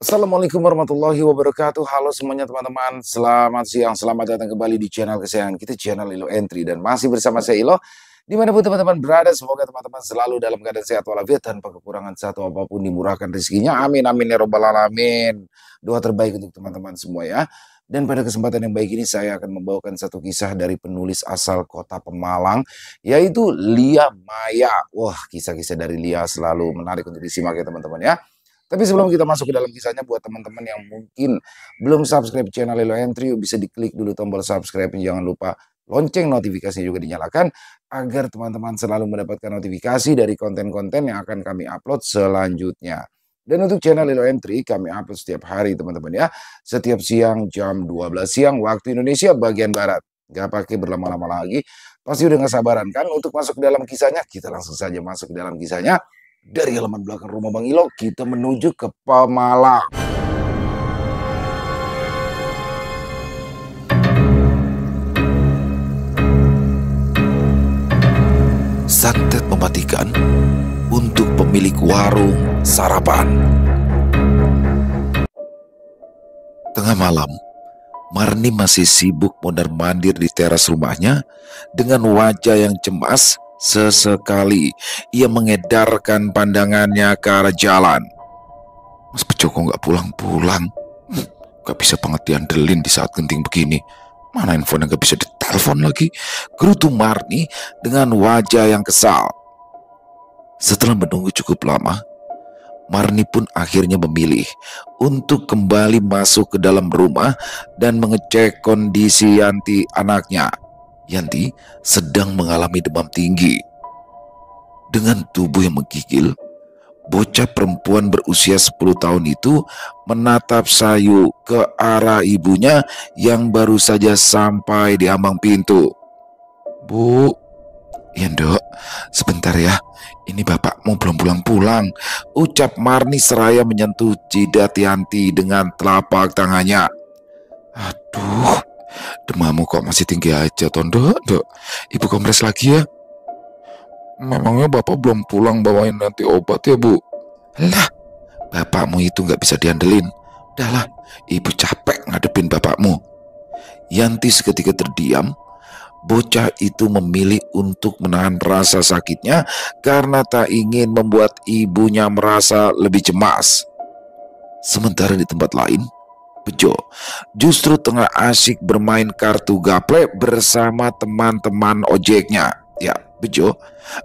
Assalamualaikum warahmatullahi wabarakatuh. Halo semuanya teman-teman. Selamat siang, selamat datang kembali di channel kesayangan kita, channel Ilo Entry. Dan masih bersama saya Ilo. Dimanapun teman-teman berada, semoga teman-teman selalu dalam keadaan sehat walafiat tanpa kekurangan satu apapun, dimurahkan rezekinya. Amin amin ya robbal alamin. Doa terbaik untuk teman-teman semua ya. Dan pada kesempatan yang baik ini saya akan membawakan satu kisah dari penulis asal kota Pemalang, yaitu Lia Maya. Wah, kisah-kisah dari Lia selalu menarik untuk disimak ya teman-teman ya. Tapi sebelum kita masuk ke dalam kisahnya, buat teman-teman yang mungkin belum subscribe channel Ilo Entry, bisa diklik dulu tombol subscribe. Jangan lupa lonceng notifikasinya juga dinyalakan, agar teman-teman selalu mendapatkan notifikasi dari konten-konten yang akan kami upload selanjutnya. Dan untuk channel Ilo Entry, kami upload setiap hari teman-teman ya. Setiap siang jam 12 siang waktu Indonesia bagian Barat. Gak pakai berlama-lama lagi. Pasti udah gak sabaran kan untuk masuk ke dalam kisahnya. Kita langsung saja masuk ke dalam kisahnya. Dari halaman belakang rumah Bang Ilo, kita menuju ke Pemalang. Santet mematikan untuk pemilik warung sarapan. Tengah malam, Marni masih sibuk mondar-mandir di teras rumahnya dengan wajah yang cemas. Sesekali ia mengedarkan pandangannya ke arah jalan. Mas Bejo kok nggak pulang-pulang? Gak bisa banget diandelin di saat genting begini. Mana handphone yang gak bisa ditelepon lagi? Gerutu Marni dengan wajah yang kesal. Setelah menunggu cukup lama, Marni pun akhirnya memilih untuk kembali masuk ke dalam rumah dan mengecek kondisi Yanti anaknya. Yanti sedang mengalami demam tinggi. Dengan tubuh yang menggigil, bocah perempuan berusia 10 tahun itu menatap sayu ke arah ibunya yang baru saja sampai di ambang pintu. Bu, ya Dok, sebentar ya, ini bapakmu belum pulang-pulang, ucap Marni seraya menyentuh jidat Yanti dengan telapak tangannya. Aduh, demammu kok masih tinggi aja, Tondo, Dok. Ibu kompres lagi ya. Memangnya bapak belum pulang bawain nanti obat ya, Bu? Lah, bapakmu itu gak bisa diandelin. Udahlah, ibu capek ngadepin bapakmu. Yanti seketika terdiam. Bocah itu memilih untuk menahan rasa sakitnya karena tak ingin membuat ibunya merasa lebih cemas. Sementara di tempat lain, Bejo justru tengah asyik bermain kartu gaple bersama teman-teman ojeknya. Ya, Bejo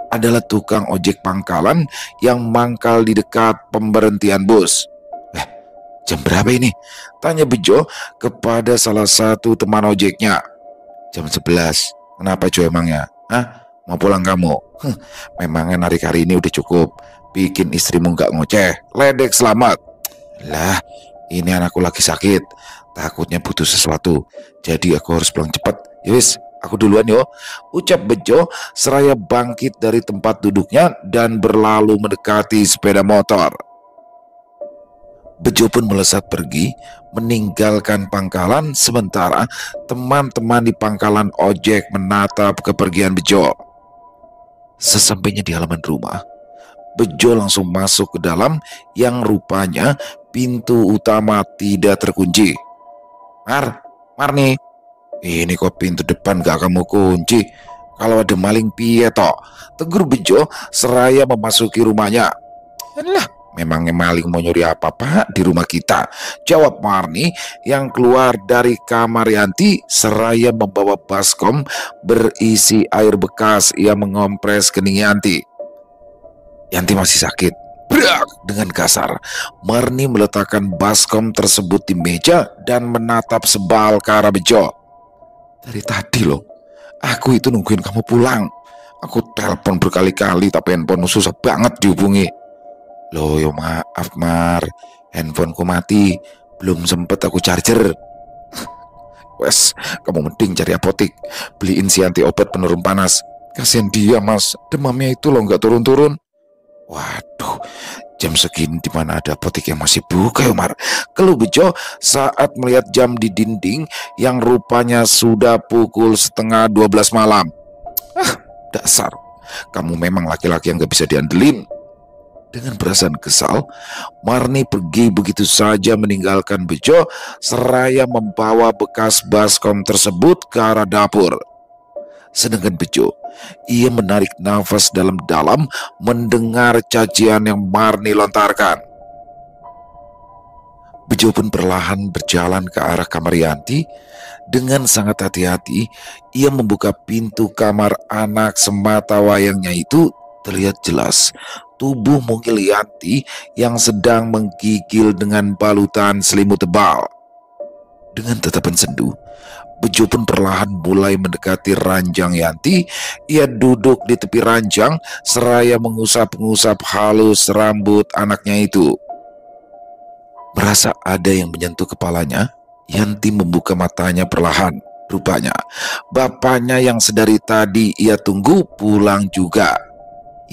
adalah tukang ojek pangkalan yang mangkal di dekat pemberhentian bus. Jam berapa ini? Tanya Bejo kepada salah satu teman ojeknya. Jam 11. Kenapa Jo emangnya? Hah? Mau pulang kamu? Memangnya narik hari ini udah cukup bikin istrimu gak ngoceh, ledek selamat. Lah, ini anakku lagi sakit, takutnya butuh sesuatu, jadi aku harus pulang cepat. Yowis, aku duluan yo, ucap Bejo seraya bangkit dari tempat duduknya dan berlalu mendekati sepeda motor. Bejo pun melesat pergi meninggalkan pangkalan, sementara teman-teman di pangkalan ojek menatap kepergian Bejo. Sesampainya di halaman rumah, Bejo langsung masuk ke dalam yang rupanya pintu utama tidak terkunci. Marni, ini kok pintu depan gak kamu kunci? Kalau ada maling piye toh? Tegur Bejo seraya memasuki rumahnya. Alah, memangnya maling mau nyuri apa Pak di rumah kita? Jawab Marni yang keluar dari kamar Yanti seraya membawa baskom berisi air bekas yang mengompres kening Yanti. Yanti masih sakit. Brak! Dengan kasar, Marni meletakkan baskom tersebut di meja dan menatap sebal ke arah Bejo. Dari tadi loh, aku itu nungguin kamu pulang. Aku telepon berkali-kali tapi handphone susah banget dihubungi. Loh yo maaf Mar, handphoneku mati, belum sempet aku charger. Wes, kamu mending cari apotik, beliin si Yanti obat penurun panas. Kasian dia Mas, demamnya itu loh gak turun-turun. Waduh, jam segini di mana ada apotik yang masih buka ya Mar? Keluh Bejo saat melihat jam di dinding yang rupanya sudah pukul 11:30 malam. Dasar, kamu memang laki-laki yang gak bisa diandelin. Dengan perasaan kesal, Marni pergi begitu saja meninggalkan Bejo seraya membawa bekas baskom tersebut ke arah dapur. Sedangkan Bejo, ia menarik nafas dalam-dalam mendengar cacian yang Marni lontarkan. Bejo pun perlahan berjalan ke arah kamar Yanti. Dengan sangat hati-hati, ia membuka pintu kamar anak semata wayangnya itu. Terlihat jelas tubuh mungil Yanti yang sedang menggigil dengan balutan selimut tebal. Dengan tatapan sendu, Bejo pun perlahan mulai mendekati ranjang Yanti. Ia duduk di tepi ranjang seraya mengusap-ngusap halus rambut anaknya itu. Merasa ada yang menyentuh kepalanya, Yanti membuka matanya perlahan. Rupanya bapaknya yang sedari tadi ia tunggu pulang juga.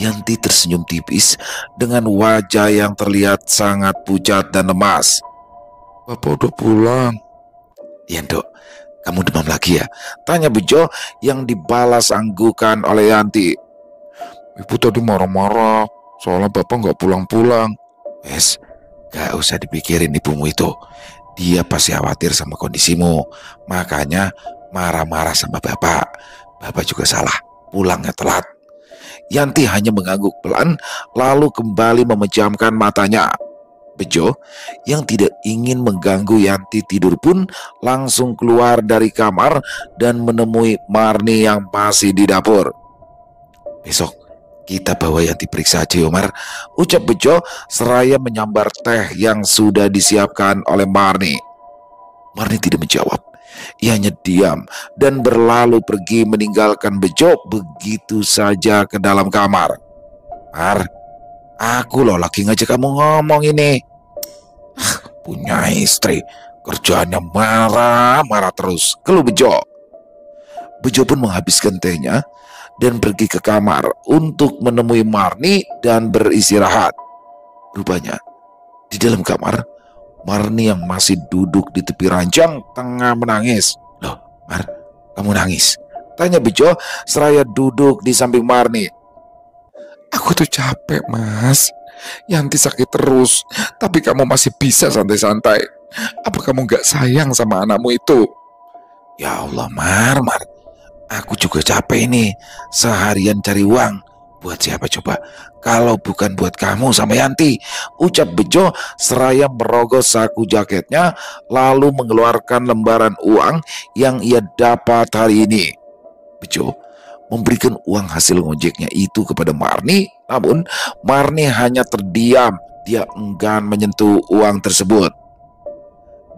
Yanti tersenyum tipis dengan wajah yang terlihat sangat pucat dan lemas. "Bapak udah pulang?" "Iya, Dok. Kamu demam lagi ya?" tanya Bejo yang dibalas anggukan oleh Yanti. "Ibu tadi marah-marah soalnya Bapak nggak pulang-pulang." "Wes, gak usah dipikirin ibumu itu. Dia pasti khawatir sama kondisimu, makanya marah-marah sama Bapak. Bapak juga salah, pulangnya telat." Yanti hanya mengangguk pelan, lalu kembali memejamkan matanya. Bejo yang tidak ingin mengganggu Yanti tidur pun langsung keluar dari kamar dan menemui Marni yang masih di dapur. "Besok kita bawa Yanti periksa aja, Umar," ucap Bejo seraya menyambar teh yang sudah disiapkan oleh Marni. Marni tidak menjawab. Ia hanya diam dan berlalu pergi meninggalkan Bejo begitu saja ke dalam kamar. "Mar, aku loh lagi ngajak kamu ngomong ini." "Punya istri, kerjaannya marah-marah terus," keluh Bejo. Bejo pun menghabiskan tehnya dan pergi ke kamar untuk menemui Marni dan beristirahat. Rupanya di dalam kamar, Marni yang masih duduk di tepi ranjang tengah menangis. "Loh, Mar, kamu nangis?" tanya Bejo seraya duduk di samping Marni. "Aku tuh capek, Mas. Yanti sakit terus, tapi kamu masih bisa santai-santai. Apa kamu gak sayang sama anakmu itu?" "Ya Allah, Mar, aku juga capek ini. Seharian cari uang. Buat siapa coba? Kalau bukan buat kamu sama Yanti," ucap Bejo seraya merogoh saku jaketnya lalu mengeluarkan lembaran uang yang ia dapat hari ini. Bejo memberikan uang hasil ngojeknya itu kepada Marni, namun Marni hanya terdiam. Dia enggan menyentuh uang tersebut.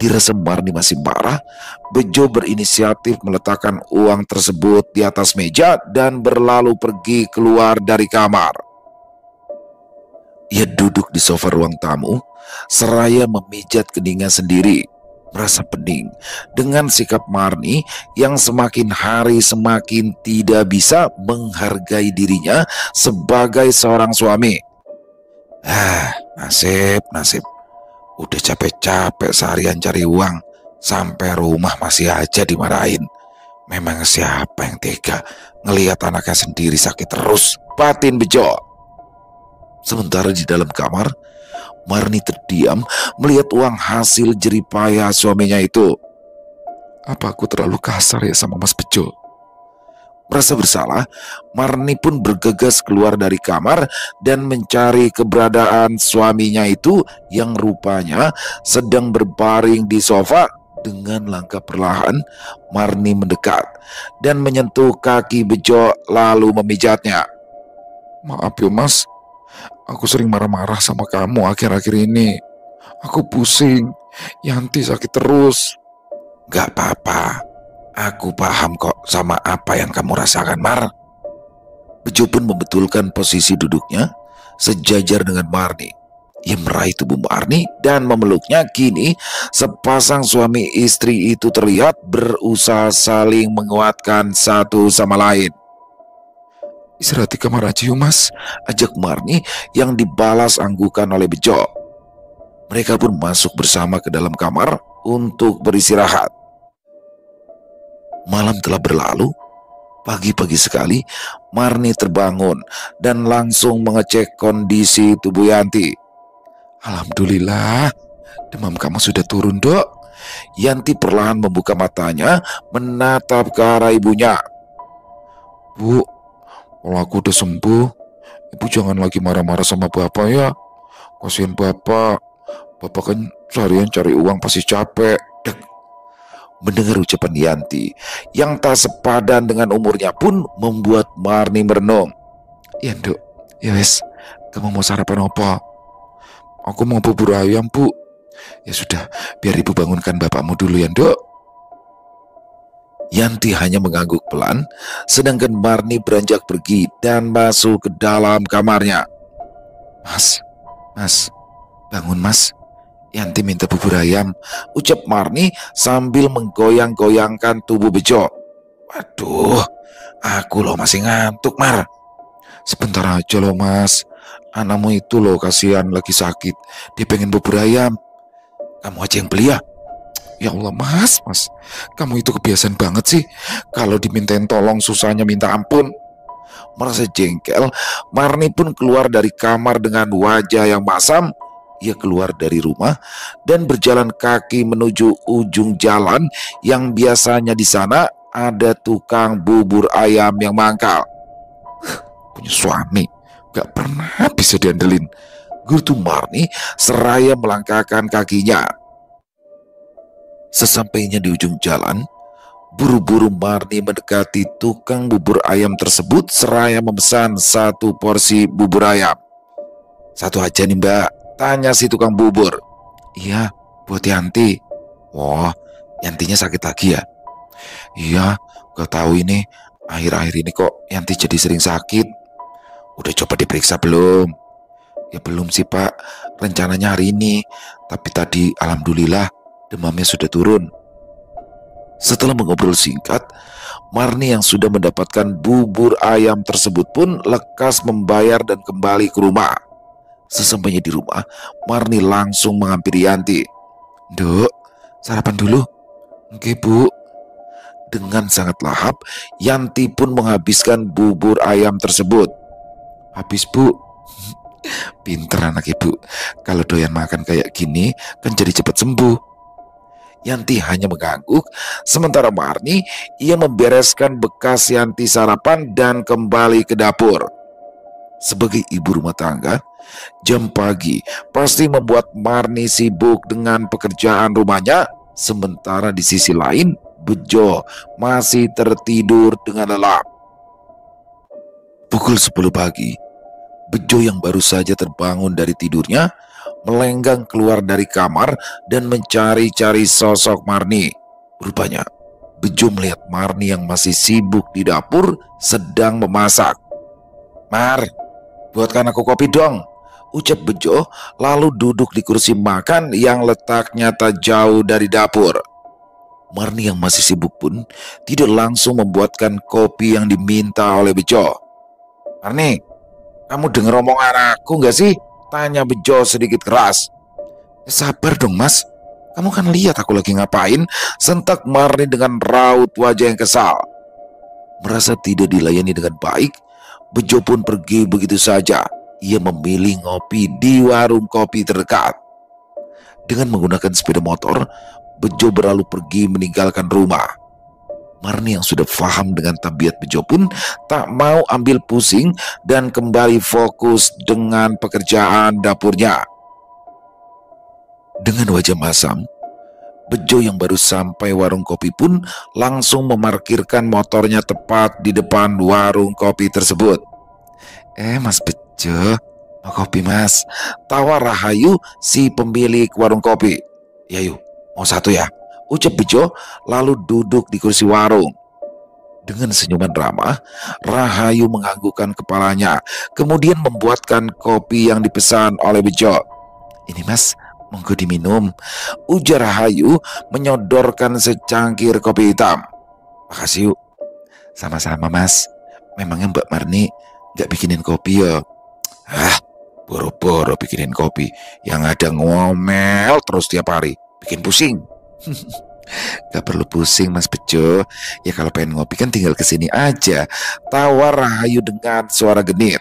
Dirasa Marni masih marah, Bejo berinisiatif meletakkan uang tersebut di atas meja dan berlalu pergi keluar dari kamar. Ia duduk di sofa ruang tamu, seraya memijat keningnya sendiri, merasa pening dengan sikap Marni yang semakin hari semakin tidak bisa menghargai dirinya sebagai seorang suami. Nasib. Udah capek-capek seharian cari uang, sampai rumah masih aja dimarahin. Memang siapa yang tega ngelihat anaknya sendiri sakit terus, batin Bejo. Sementara di dalam kamar, Marni terdiam melihat uang hasil jeripaya suaminya itu. Apa aku terlalu kasar ya sama Mas Bejo? Merasa bersalah, Marni pun bergegas keluar dari kamar dan mencari keberadaan suaminya itu yang rupanya sedang berbaring di sofa. Dengan langkah perlahan, Marni mendekat dan menyentuh kaki Bejo lalu memijatnya. "Maaf ya Mas, aku sering marah-marah sama kamu akhir-akhir ini. Aku pusing, Yanti sakit terus." "Gak apa-apa, aku paham kok sama apa yang kamu rasakan, Mar." Bejo pun membetulkan posisi duduknya sejajar dengan Marni. Ia meraih tubuh Marni dan memeluknya. Kini sepasang suami istri itu terlihat berusaha saling menguatkan satu sama lain. "Istirahat di kamar aja yuk Mas," ajak Marni yang dibalas anggukan oleh Bejo. Mereka pun masuk bersama ke dalam kamar untuk beristirahat. Malam telah berlalu. Pagi-pagi sekali, Marni terbangun dan langsung mengecek kondisi tubuh Yanti. Alhamdulillah, demam kamu sudah turun, Dok. Yanti perlahan membuka matanya, menatap ke arah ibunya. Bu, kalau aku udah sembuh, ibu jangan lagi marah-marah sama bapak ya. Kasihan bapak. Bapak kan seharian cari uang pasti capek. Dek. Mendengar ucapan Yanti yang tak sepadan dengan umurnya pun membuat Marni merenung. Ya, Dok. Ya wes, kamu mau sarapan apa? Aku mau bubur ayam, Bu. Ya sudah, biar ibu bangunkan bapakmu dulu ya, Dok. Yanti hanya mengangguk pelan, sedangkan Marni beranjak pergi dan masuk ke dalam kamarnya. Mas, bangun mas. Yanti minta bubur ayam, ucap Marni sambil menggoyang-goyangkan tubuh Bejo. Waduh, aku loh masih ngantuk, Mar. Sebentar aja loh mas, anakmu itu loh kasihan lagi sakit, dia pengen bubur ayam. Kamu aja yang beli ya. Ya Allah mas, kamu itu kebiasaan banget sih. Kalau dimintain tolong susahnya minta ampun. Merasa jengkel, Marni pun keluar dari kamar dengan wajah yang masam. Ia keluar dari rumah dan berjalan kaki menuju ujung jalan yang biasanya di sana ada tukang bubur ayam yang mangkal. Punya suami, gak pernah bisa diandelin. Gerutu Marni seraya melangkahkan kakinya. Sesampainya di ujung jalan, buru-buru Marni mendekati tukang bubur ayam tersebut seraya memesan 1 porsi bubur ayam. Satu aja nih mbak, tanya si tukang bubur. Iya, buat Yanti. Wah, Yantinya sakit lagi ya? Iya, gak tahu ini. Akhir-akhir ini kok Yanti jadi sering sakit. Udah coba diperiksa belum? Ya belum sih pak, rencananya hari ini. Tapi tadi alhamdulillah demamnya sudah turun. Setelah mengobrol singkat, Marni yang sudah mendapatkan bubur ayam tersebut pun lekas membayar dan kembali ke rumah. Sesampainya di rumah, Marni langsung menghampiri Yanti. Dok, sarapan dulu. Oke bu. Dengan sangat lahap, Yanti pun menghabiskan bubur ayam tersebut. Habis bu. Pinter anak ibu. Kalau doyan makan kayak gini, kan jadi cepat sembuh. Yanti hanya mengangguk, sementara Marni ia membereskan bekas Yanti sarapan dan kembali ke dapur. Sebagai ibu rumah tangga, jam pagi pasti membuat Marni sibuk dengan pekerjaan rumahnya, sementara di sisi lain Bejo masih tertidur dengan lelap. Pukul 10 pagi, Bejo yang baru saja terbangun dari tidurnya melenggang keluar dari kamar dan mencari-cari sosok Marni. Rupanya, Bejo melihat Marni yang masih sibuk di dapur sedang memasak. Mar, buatkan aku kopi dong, ucap Bejo lalu duduk di kursi makan yang letaknya tak jauh dari dapur. Marni yang masih sibuk pun tidak langsung membuatkan kopi yang diminta oleh Bejo. Marni, kamu dengar omongan aku gak sih? Tanya Bejo sedikit keras. Sabar dong mas, kamu kan lihat aku lagi ngapain, sentak Marni dengan raut wajah yang kesal. Merasa tidak dilayani dengan baik, Bejo pun pergi begitu saja. Ia memilih ngopi di warung kopi terdekat. Dengan menggunakan sepeda motor, Bejo berlalu pergi meninggalkan rumah. Marni yang sudah paham dengan tabiat Bejo pun tak mau ambil pusing dan kembali fokus dengan pekerjaan dapurnya. Dengan wajah masam, Bejo yang baru sampai warung kopi pun langsung memarkirkan motornya tepat di depan warung kopi tersebut. Mas Bejo, mau kopi mas? Tawar Rahayu si pemilik warung kopi. Ya yuk, mau satu ya? Ucap Bejo lalu duduk di kursi warung. Dengan senyuman ramah, Rahayu menganggukkan kepalanya, kemudian membuatkan kopi yang dipesan oleh Bejo. Ini mas, monggo diminum, ujar Rahayu menyodorkan secangkir kopi hitam. Makasih yuk. Sama-sama mas, memangnya Mbak Marni gak bikinin kopi ya? Boro-boro bikinin kopi, yang ada ngomel terus tiap hari, bikin pusing. Gak perlu pusing Mas Bejo. Ya kalau pengen ngopi kan tinggal kesini aja. Tawar Rahayu dengan suara genit.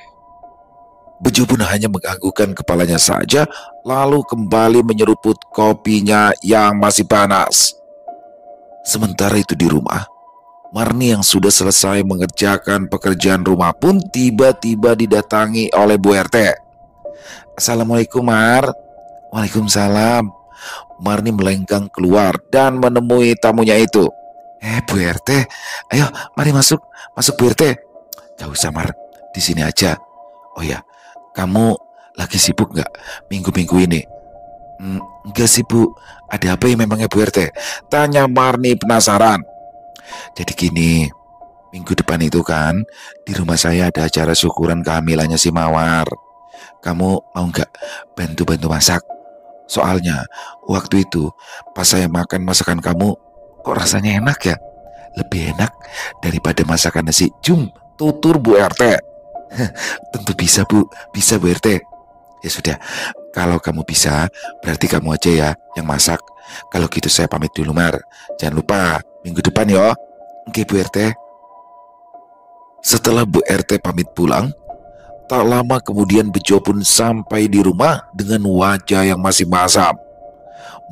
Bejo pun hanya menganggukkan kepalanya saja, lalu kembali menyeruput kopinya yang masih panas. Sementara itu di rumah, Marni yang sudah selesai mengerjakan pekerjaan rumah pun tiba-tiba didatangi oleh Bu RT. Assalamualaikum Mar. Waalaikumsalam. Marni melenggang keluar dan menemui tamunya itu. Bu RT, ayo mari masuk Bu RT. Gak usah Mar, di sini aja. Oh ya, kamu lagi sibuk nggak minggu-minggu ini? Enggak sih Bu, ada apa ya memangnya Bu RT? Tanya Marni penasaran. Jadi gini, minggu depan itu kan di rumah saya ada acara syukuran kehamilannya si Mawar. Kamu mau nggak bantu-bantu masak? Soalnya waktu itu pas saya makan masakan kamu, kok rasanya enak ya? Lebih enak daripada masakan nasi Jum, tutur Bu RT. Tentu bisa Bu RT. Ya sudah, kalau kamu bisa, berarti kamu aja ya yang masak. Kalau gitu saya pamit dulu Mar. Jangan lupa minggu depan ya. Oke Bu RT. Setelah Bu RT pamit pulang, tak lama kemudian Bejo pun sampai di rumah dengan wajah yang masih masam.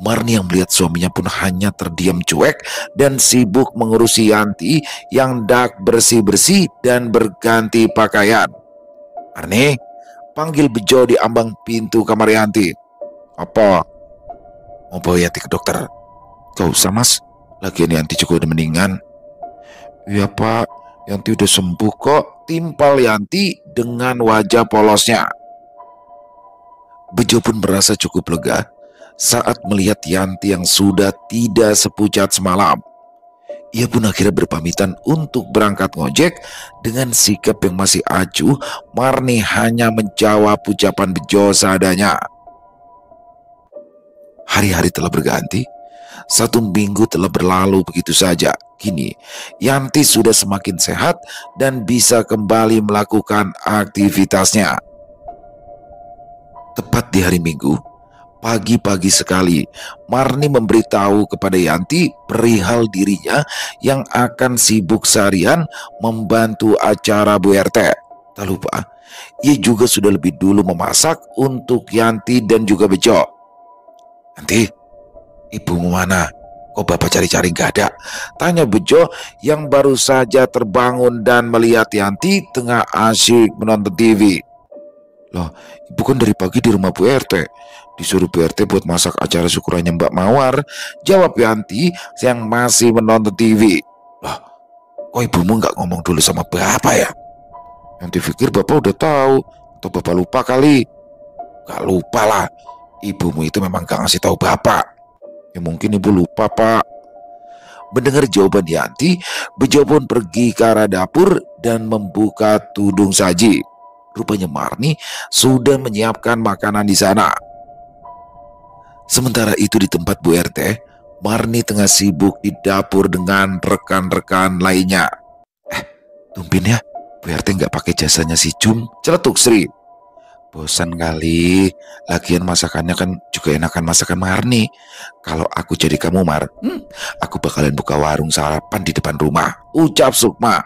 Marni yang melihat suaminya pun hanya terdiam cuek dan sibuk mengurusi Yanti yang dak bersih-bersih dan berganti pakaian. Marni, panggil Bejo di ambang pintu kamar Yanti. Apa? Mau bawa Yanti ke dokter? Gak usah Mas, lagian Yanti juga udah mendingan. Iya Pak, Yanti udah sembuh kok, timpal Yanti dengan wajah polosnya. Bejo pun merasa cukup lega saat melihat Yanti yang sudah tidak sepucat semalam. Ia pun akhirnya berpamitan untuk berangkat ngojek. Dengan sikap yang masih acuh, Marni hanya menjawab ucapan Bejo seadanya. Hari-hari telah berganti. 1 minggu telah berlalu begitu saja. Kini, Yanti sudah semakin sehat dan bisa kembali melakukan aktivitasnya. Tepat di hari Minggu, pagi-pagi sekali, Marni memberitahu kepada Yanti perihal dirinya yang akan sibuk seharian membantu acara Bu RT. Tak lupa, ia juga sudah lebih dulu memasak untuk Yanti dan juga Bejo. Yanti, ibumu mana? Kok bapak cari-cari gak ada? Tanya Bejo yang baru saja terbangun dan melihat Yanti tengah asyik menonton TV. Loh, ibu kan dari pagi di rumah Bu RT. Disuruh Bu RT buat masak acara syukurannya Mbak Mawar. Jawab Yanti yang masih menonton TV. Loh, kok ibumu gak ngomong dulu sama bapak ya? Yanti pikir bapak udah tahu. Atau bapak lupa kali? Gak lupa lah. Ibumu itu memang gak ngasih tahu bapak. Ya mungkin ibu lupa Pak. Mendengar jawaban Yanti, Bejo pun pergi ke arah dapur dan membuka tudung saji. Rupanya Marni sudah menyiapkan makanan di sana. Sementara itu di tempat Bu RT, Marni tengah sibuk di dapur dengan rekan-rekan lainnya. Tumben ya, Bu RT nggak pakai jasanya si Jum, celetuk Sri. Bosan kali, lagian masakannya kan juga enakan masakan Marni. Kalau aku jadi kamu Mar, aku bakalan buka warung sarapan di depan rumah, ucap Sukma.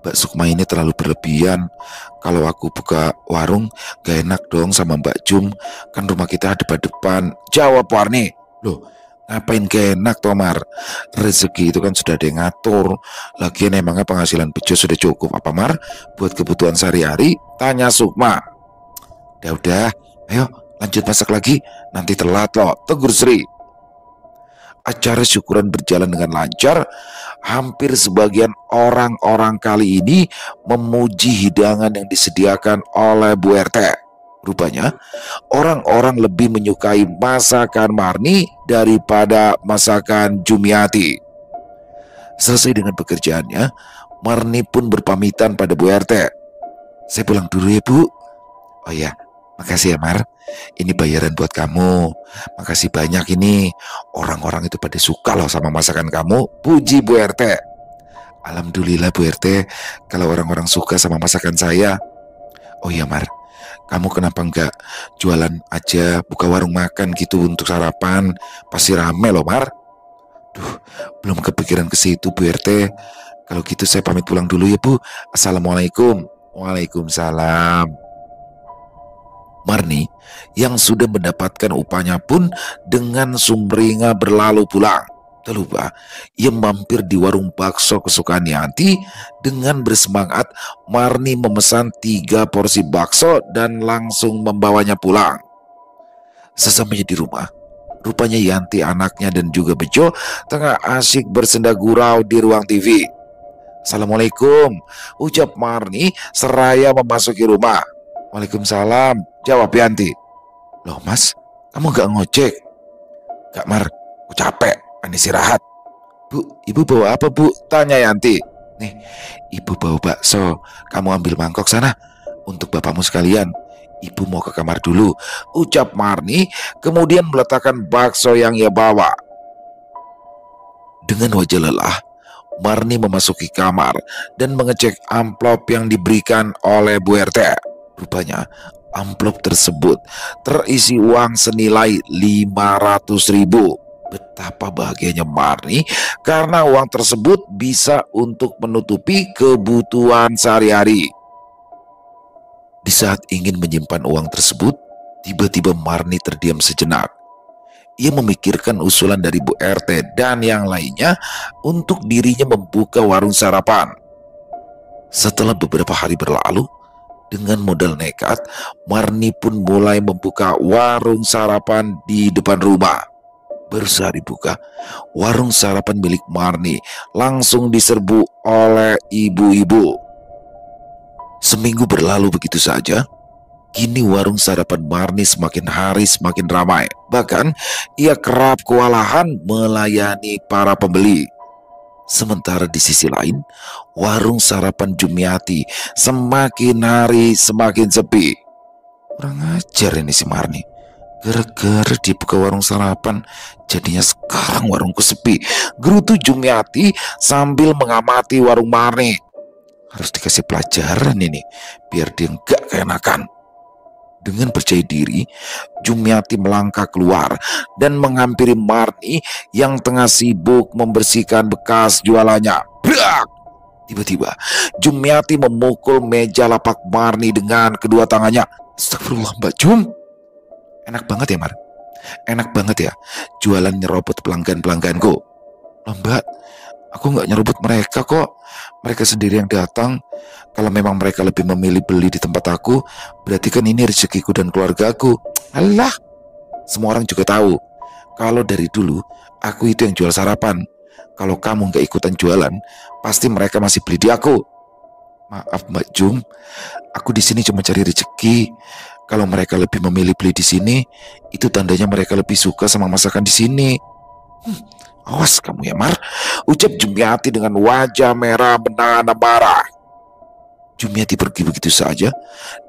Mbak Sukma ini terlalu berlebihan. Kalau aku buka warung, gak enak dong sama Mbak Jum. Kan rumah kita depan-depan, jawab Warni. Loh, ngapain gak enak toh Mar? Rezeki itu kan sudah ada yang ngatur. Lagian emangnya penghasilan Bejo sudah cukup apa Mar? Buat kebutuhan sehari-hari? Tanya Sukma. Udah, ayo lanjut masak lagi, nanti telat loh, tegur Sri. Acara syukuran berjalan dengan lancar. Hampir sebagian orang-orang kali ini memuji hidangan yang disediakan oleh Bu RT. Rupanya orang-orang lebih menyukai masakan Marni daripada masakan Jumiati. Selesai dengan pekerjaannya, Marni pun berpamitan pada Bu RT. Saya pulang dulu ya Bu. Oh ya, makasih ya Mar, ini bayaran buat kamu. Makasih banyak ini. Orang-orang itu pada suka loh sama masakan kamu, puji Bu RT. Alhamdulillah Bu RT, kalau orang-orang suka sama masakan saya. Oh iya Mar, kamu kenapa enggak jualan aja, buka warung makan gitu untuk sarapan? Pasti rame loh Mar. Duh, belum kepikiran ke situ Bu RT. Kalau gitu saya pamit pulang dulu ya Bu. Assalamualaikum. Waalaikumsalam. Marni yang sudah mendapatkan upahnya pun dengan sumringah berlalu pulang. Tak lupa, ia mampir di warung bakso kesukaan Yanti. Dengan bersemangat, Marni memesan 3 porsi bakso dan langsung membawanya pulang. Sesampainya di rumah, rupanya Yanti anaknya dan juga Bejo tengah asyik bersenda gurau di ruang TV. Assalamualaikum, ucap Marni seraya memasuki rumah. Waalaikumsalam, jawab Yanti. Loh Mas, kamu gak ngojek? Gak Mar, aku capek, pengen istirahat. Bu, ibu bawa apa Bu? Tanya Yanti. Nih, ibu bawa bakso, kamu ambil mangkok sana untuk bapakmu sekalian. Ibu mau ke kamar dulu, ucap Marni, kemudian meletakkan bakso yang ia bawa. Dengan wajah lelah, Marni memasuki kamar dan mengecek amplop yang diberikan oleh Bu RT. Rupanya amplop tersebut terisi uang senilai 500.000. Betapa bahagianya Marni karena uang tersebut bisa untuk menutupi kebutuhan sehari-hari. Di saat ingin menyimpan uang tersebut, tiba-tiba Marni terdiam sejenak. Ia memikirkan usulan dari Bu RT dan yang lainnya untuk dirinya membuka warung sarapan. Setelah beberapa hari berlalu, dengan modal nekat, Marni pun mulai membuka warung sarapan di depan rumah. Baru sehari buka, warung sarapan milik Marni langsung diserbu oleh ibu-ibu. Seminggu berlalu begitu saja. Kini warung sarapan Marni semakin hari semakin ramai. Bahkan ia kerap kewalahan melayani para pembeli. Sementara di sisi lain, warung sarapan Jumiati semakin hari semakin sepi. Kurang ajar ini si Marni. Gara-gara dia buka warung sarapan, jadinya sekarang warungku sepi, gerutu Jumiati sambil mengamati warung Marni. Harus dikasih pelajaran ini, biar dia enggak keenakan. Dengan percaya diri, Jumiati melangkah keluar dan menghampiri Marni yang tengah sibuk membersihkan bekas jualannya. Brak! Tiba-tiba, Jumiati memukul meja lapak Marni dengan kedua tangannya. Astagfirullah Mbak Jum. Enak banget ya Mar. Enak banget ya jualan nyerobot pelanggan-pelangganku. Loh Mbak, aku nggak nyerobot mereka kok. Mereka sendiri yang datang. Kalau memang mereka lebih memilih beli di tempat aku, berarti kan ini rezekiku dan keluargaku. Alah, semua orang juga tahu kalau dari dulu aku itu yang jual sarapan. Kalau kamu nggak ikutan jualan, pasti mereka masih beli di aku. Maaf Mbak Jum, aku di sini cuma cari rezeki. Kalau mereka lebih memilih beli di sini, itu tandanya mereka lebih suka sama masakan di sini. Awas kamu ya Mar, ucap Jumiati dengan wajah merah menahan amarah. Jumiati pergi begitu saja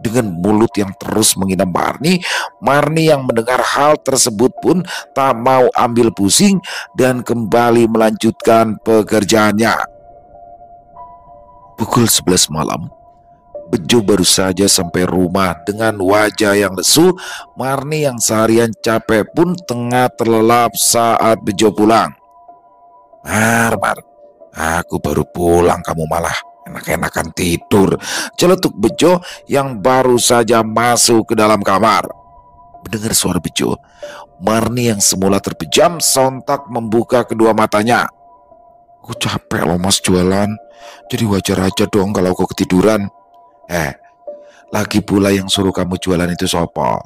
dengan mulut yang terus menghina Marni. Marni yang mendengar hal tersebut pun tak mau ambil pusing dan kembali melanjutkan pekerjaannya. Pukul 11 malam, Bejo baru saja sampai rumah dengan wajah yang lesu. Marni yang seharian capek pun tengah terlelap saat Bejo pulang. Mar, aku baru pulang, kamu malah enak-enakan tidur, celetuk Bejo yang baru saja masuk ke dalam kamar. Mendengar suara Bejo, Marni yang semula terpejam sontak membuka kedua matanya. Aku capek loh Mas jualan, jadi wajar aja dong kalau aku ketiduran. Lagi pula yang suruh kamu jualan itu sopo?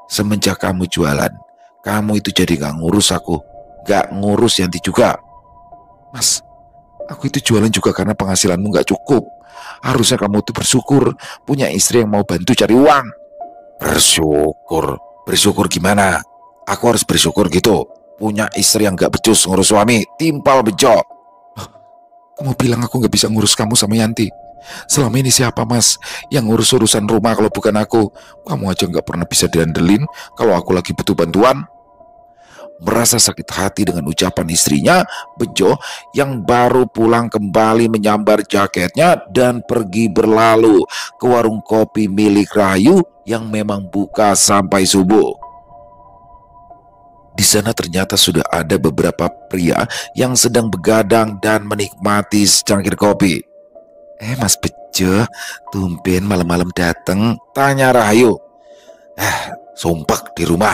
Semenjak kamu jualan, kamu itu jadi gak ngurus aku, gak ngurus Yanti juga. Mas, aku itu jualan juga karena penghasilanmu gak cukup. Harusnya kamu tuh bersyukur punya istri yang mau bantu cari uang. Bersyukur? Bersyukur gimana? Aku harus bersyukur gitu punya istri yang gak becus ngurus suami, timpal Bejo. Kamu bilang aku gak bisa ngurus kamu sama Yanti. Selama ini siapa Mas yang ngurus urusan rumah kalau bukan aku? Kamu aja gak pernah bisa diandelin kalau aku lagi butuh bantuan. Merasa sakit hati dengan ucapan istrinya, Bejo yang baru pulang kembali menyambar jaketnya dan pergi berlalu ke warung kopi milik Rahayu yang memang buka sampai subuh. Di sana ternyata sudah ada beberapa pria yang sedang begadang dan menikmati secangkir kopi. Mas Bejo, tumben malam-malam dateng, tanya Rahayu. Sumpah di rumah.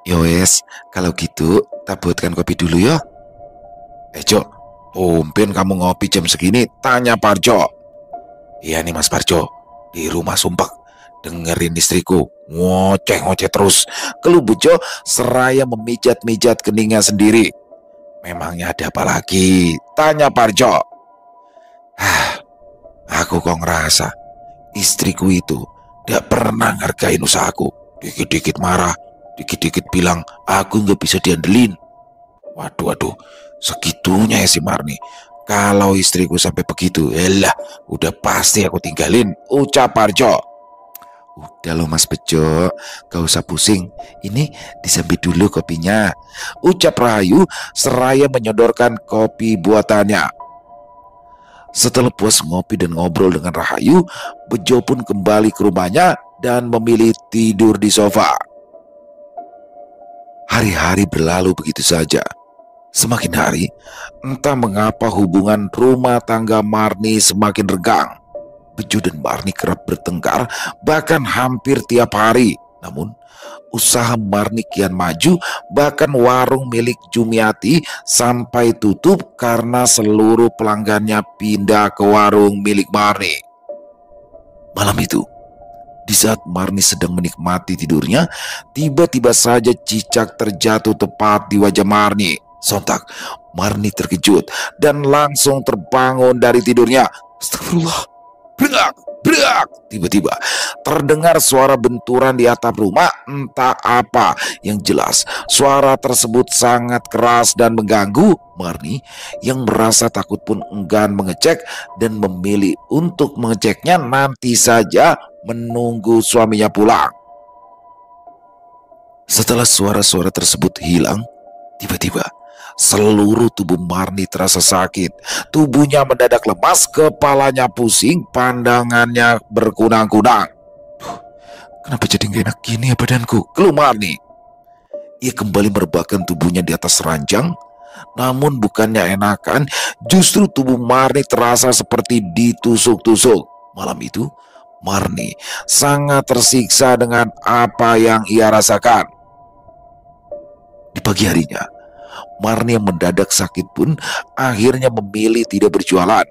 Yowes, kalau gitu tak buatkan kopi dulu ya. Jo, tumben kamu ngopi jam segini, tanya Parjo. Iya nih Mas Parjo, di rumah sumpah dengerin istriku ngoceh-ngoceh terus, keluh Bejo seraya memijat-mijat keningnya sendiri. Memangnya ada apa lagi? Tanya Parjo. Aku kok ngerasa istriku itu gak pernah ngargain usahaku. Dikit-dikit marah, dikit-dikit bilang aku gak bisa diandelin. Waduh, segitunya ya si Marni. Kalau istriku sampai begitu, udah pasti aku tinggalin, ucap Parjo. Udah loh Mas Bejo, gak usah pusing. Ini disambi dulu kopinya, ucap Rahayu seraya menyodorkan kopi buatannya. Setelah puas ngopi dan ngobrol dengan Rahayu, Bejo pun kembali ke rumahnya dan memilih tidur di sofa. Hari-hari berlalu begitu saja. Semakin hari, entah mengapa hubungan rumah tangga Marni semakin renggang. Bejo dan Marni kerap bertengkar, bahkan hampir tiap hari. Namun, usaha Marni kian maju, bahkan warung milik Jumiati sampai tutup karena seluruh pelanggannya pindah ke warung milik Marni. Malam itu, di saat Marni sedang menikmati tidurnya, tiba-tiba saja cicak terjatuh tepat di wajah Marni. Sontak, Marni terkejut dan langsung terbangun dari tidurnya. Astagfirullah. Berak. Tiba-tiba terdengar suara benturan di atap rumah, entah apa. Yang jelas suara tersebut sangat keras dan mengganggu. Marni yang merasa takut pun enggan mengecek dan memilih untuk mengeceknya nanti saja menunggu suaminya pulang. Setelah suara-suara tersebut hilang, tiba-tiba seluruh tubuh Marni terasa sakit. Tubuhnya mendadak lemas, kepalanya pusing, pandangannya berkunang-kunang. Kenapa jadi gak enak gini ya badanku? Keluh Marni. Ia kembali merebahkan tubuhnya di atas ranjang. Namun bukannya enakan, justru tubuh Marni terasa seperti ditusuk-tusuk. Malam itu, Marni sangat tersiksa dengan apa yang ia rasakan. Di pagi harinya, Marni yang mendadak sakit pun akhirnya memilih tidak berjualan.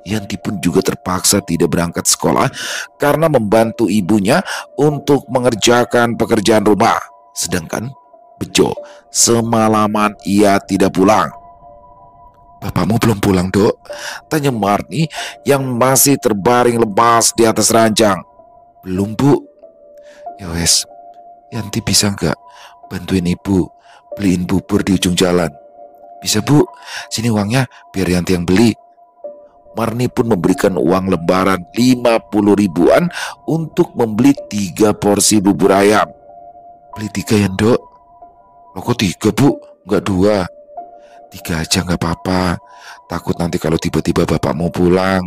Yanti pun juga terpaksa tidak berangkat sekolah karena membantu ibunya untuk mengerjakan pekerjaan rumah. Sedangkan Bejo semalaman ia tidak pulang. Bapakmu belum pulang, Dok? Tanya Marni yang masih terbaring lemas di atas ranjang. Belum, Bu. Yowes, Yanti bisa nggak bantuin ibu beliin bubur di ujung jalan? Bisa, Bu. Sini uangnya biar Yanti yang beli. Marni pun memberikan uang lembaran 50 ribuan untuk membeli 3 porsi bubur ayam. Beli 3 ya, Dok? Loh kok 3, Bu? Enggak 2. 3 aja nggak apa-apa. Takut nanti kalau tiba-tiba bapak mau pulang.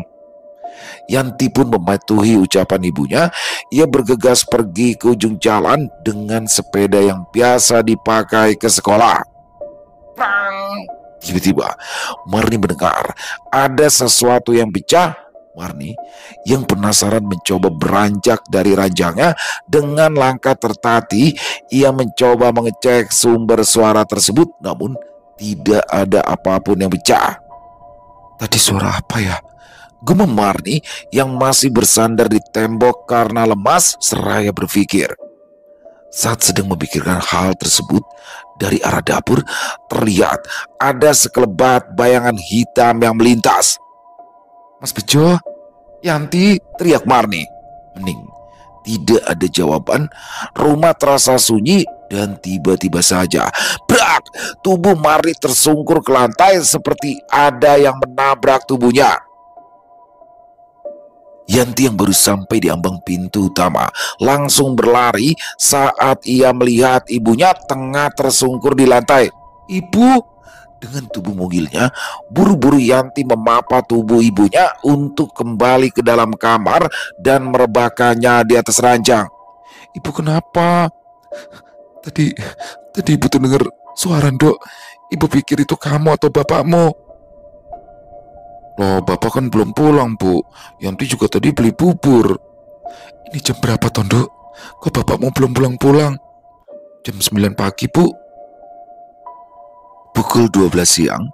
Yanti pun mematuhi ucapan ibunya. Ia bergegas pergi ke ujung jalan dengan sepeda yang biasa dipakai ke sekolah. Tiba-tiba Marni mendengar ada sesuatu yang pecah. Marni yang penasaran mencoba beranjak dari ranjangnya. Dengan langkah tertati ia mencoba mengecek sumber suara tersebut, namun tidak ada apapun yang pecah. Tadi suara apa ya? Gumam Marni yang masih bersandar di tembok karena lemas seraya berpikir. Saat sedang memikirkan hal tersebut, dari arah dapur terlihat ada sekelebat bayangan hitam yang melintas. Mas Bejo, Yanti, teriak Marni. Hening, tidak ada jawaban. Rumah terasa sunyi dan tiba-tiba saja, brak, tubuh Marni tersungkur ke lantai seperti ada yang menabrak tubuhnya. Yanti yang baru sampai di ambang pintu utama langsung berlari saat ia melihat ibunya tengah tersungkur di lantai. Ibu! Dengan tubuh mungilnya, buru-buru Yanti memapa tubuh ibunya untuk kembali ke dalam kamar dan merebahkannya di atas ranjang. Ibu kenapa? Tadi ibu tuh denger suara, Dok. Ibu pikir itu kamu atau bapakmu. Loh, bapak kan belum pulang, Bu. Yanti juga tadi beli bubur. Ini jam berapa, Tondo? Kok bapakmu belum pulang-pulang? Jam 9 pagi, Bu. Pukul 12 siang,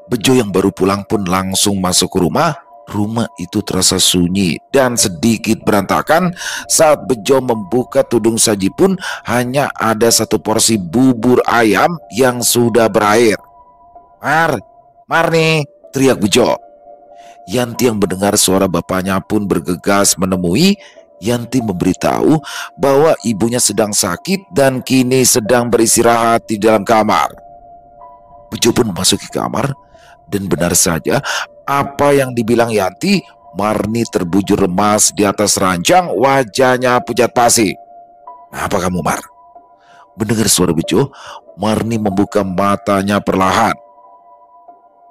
Bejo yang baru pulang pun langsung masuk ke rumah. Rumah itu terasa sunyi dan sedikit berantakan. Saat Bejo membuka tudung saji pun hanya ada satu porsi bubur ayam yang sudah berair. Mar nih, teriak Bejo. Yanti yang mendengar suara bapaknya pun bergegas menemui. Yanti memberitahu bahwa ibunya sedang sakit dan kini sedang beristirahat di dalam kamar. Bejo pun memasuki kamar dan benar saja apa yang dibilang Yanti, Marni terbujur lemas di atas ranjang, wajahnya pucat pasi. Apa kamu, Mar? Mendengar suara Bejo, Marni membuka matanya perlahan.